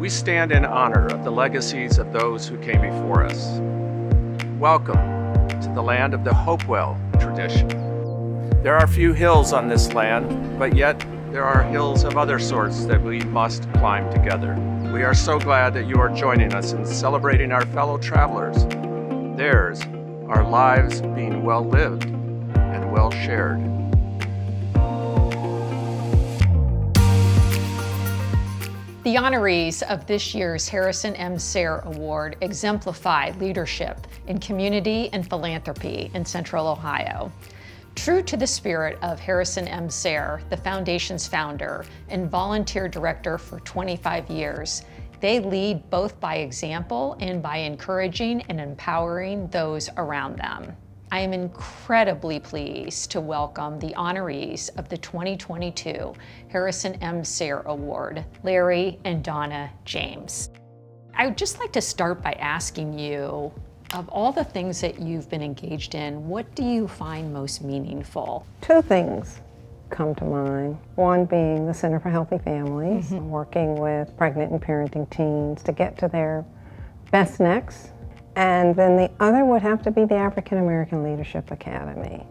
we stand in honor of the legacies of those who came before us. Welcome to the land of the Hopewell tradition. There are few hills on this land, but yet there are hills of other sorts that we must climb together. We are so glad that you are joining us in celebrating our fellow travelers. Theirs are lives being well lived and well shared. The honorees of this year's Harrison M. Sayre Award exemplify leadership in community and philanthropy in Central Ohio. True to the spirit of Harrison M. Sayre, the foundation's founder and volunteer director for 25 years, they lead both by example and by encouraging and empowering those around them. I am incredibly pleased to welcome the honorees of the 2022 Harrison M. Sayre Award, Larry and Donna James. I would just like to start by asking you, of all the things that you've been engaged in, what do you find most meaningful? Two things come to mind. One being the Center for Healthy Families, working with pregnant and parenting teens to get to their best next. And then the other would have to be the African American Leadership Academy,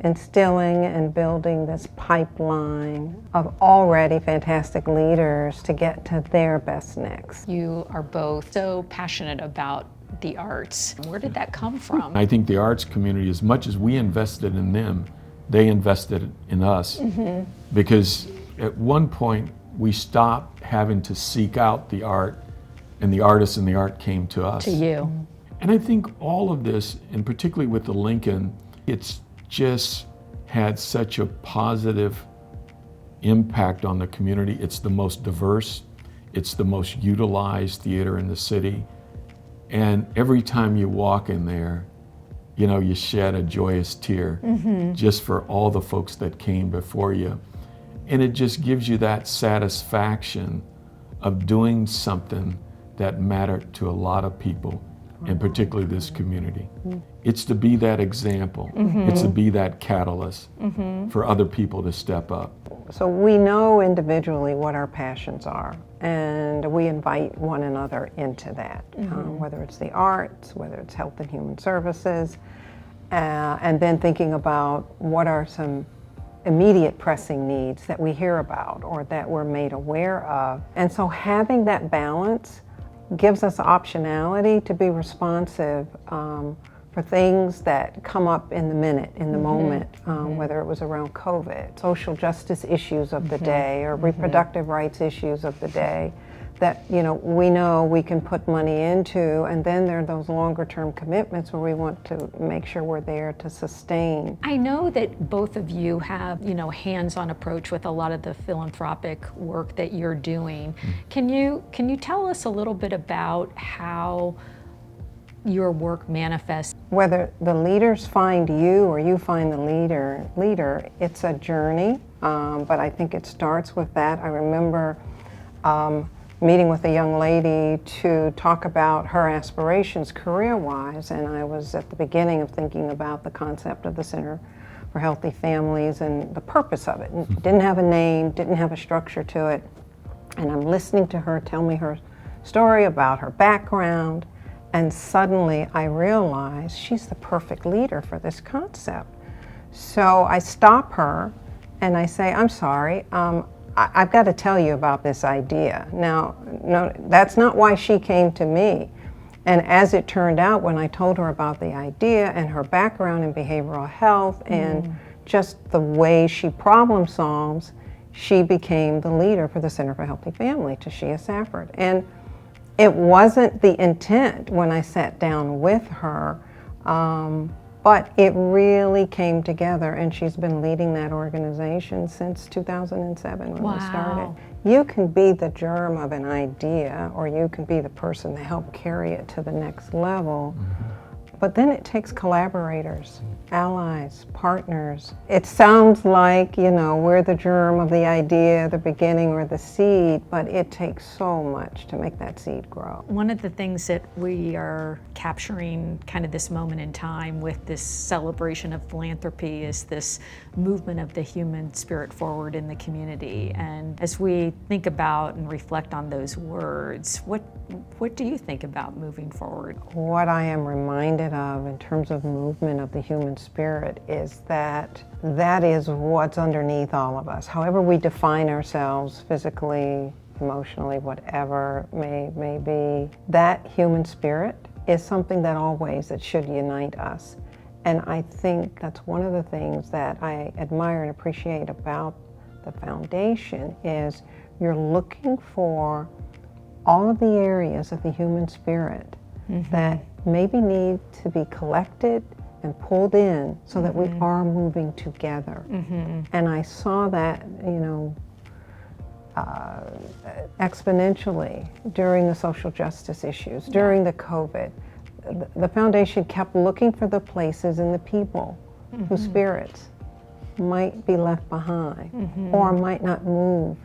instilling and building this pipeline of already fantastic leaders to get to their best next. You are both so passionate about the arts. Where did that come from? I think the arts community, as much as we invested in them, they invested in us. Because at one point we stopped having to seek out the art, and the artists and the art came to us. To you. And I think all of this, and particularly with the Lincoln, it's just had such a positive impact on the community. It's the most diverse, it's the most utilized theater in the city. And every time you walk in there, you know, you shed a joyous tear just for all the folks that came before you. And it just gives you that satisfaction of doing something that mattered to a lot of people, and particularly this community. It's to be that example. It's to be that catalyst for other people to step up. So we know individually what our passions are, and we invite one another into that, whether it's the arts, whether it's health and human services, and then thinking about what are some immediate pressing needs that we hear about or that we're made aware of. And so having that balance gives us optionality to be responsive for things that come up in the minute, in the moment, whether it was around COVID, social justice issues of the day, or reproductive rights issues of the day, that we know we can put money into, and then there are those longer term commitments where we want to make sure we're there to sustain. I know that both of you have, hands-on approach with a lot of the philanthropic work that you're doing. Can you tell us a little bit about how your work manifests? Whether the leaders find you or you find the leader, it's a journey, but I think it starts with that. I remember meeting with a young lady to talk about her aspirations career-wise, and I was at the beginning of thinking about the concept of the Center for Healthy Families and the purpose of it. It didn't have a name, didn't have a structure to it, and I'm listening to her tell me her story about her background, and suddenly I realized she's the perfect leader for this concept. So I stop her and I say, I'm sorry, I've got to tell you about this idea. Now, no, that's not why she came to me. And as it turned out, when I told her about the idea and her background in behavioral health and just the way she problem solves, she became the leader for the Center for Healthy Family, Tashia Safford. And it wasn't the intent when I sat down with her, but it really came together, and she's been leading that organization since 2007 when we started. You can be the germ of an idea, or you can be the person to help carry it to the next level, But then it takes collaborators, allies, partners. It sounds like, we're the germ of the idea, the beginning or the seed, but it takes so much to make that seed grow. One of the things that we are capturing kind of this moment in time with this celebration of philanthropy is this movement of the human spirit forward in the community. And as we think about and reflect on those words, what do you think about moving forward? What I am reminded of in terms of movement of the human spirit is that is what's underneath all of us. However we define ourselves physically, emotionally, whatever may be, that human spirit is something that should unite us. And I think that's one of the things that I admire and appreciate about the foundation is you're looking for all of the areas of the human spirit that maybe need to be collected and pulled in so that we are moving together. And I saw that, exponentially during the social justice issues, during the COVID. The foundation kept looking for the places and the people whose spirits might be left behind or might not move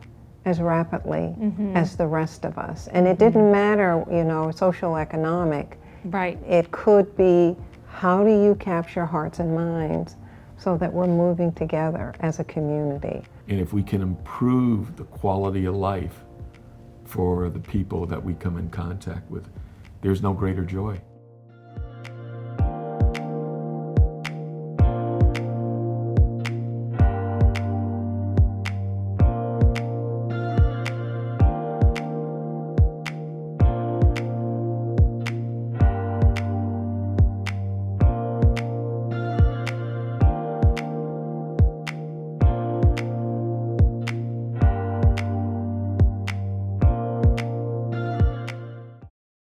as rapidly as the rest of us. And it didn't matter, social, economic. Right. It could be, how do you capture hearts and minds so that we're moving together as a community? And if we can improve the quality of life for the people that we come in contact with, there's no greater joy.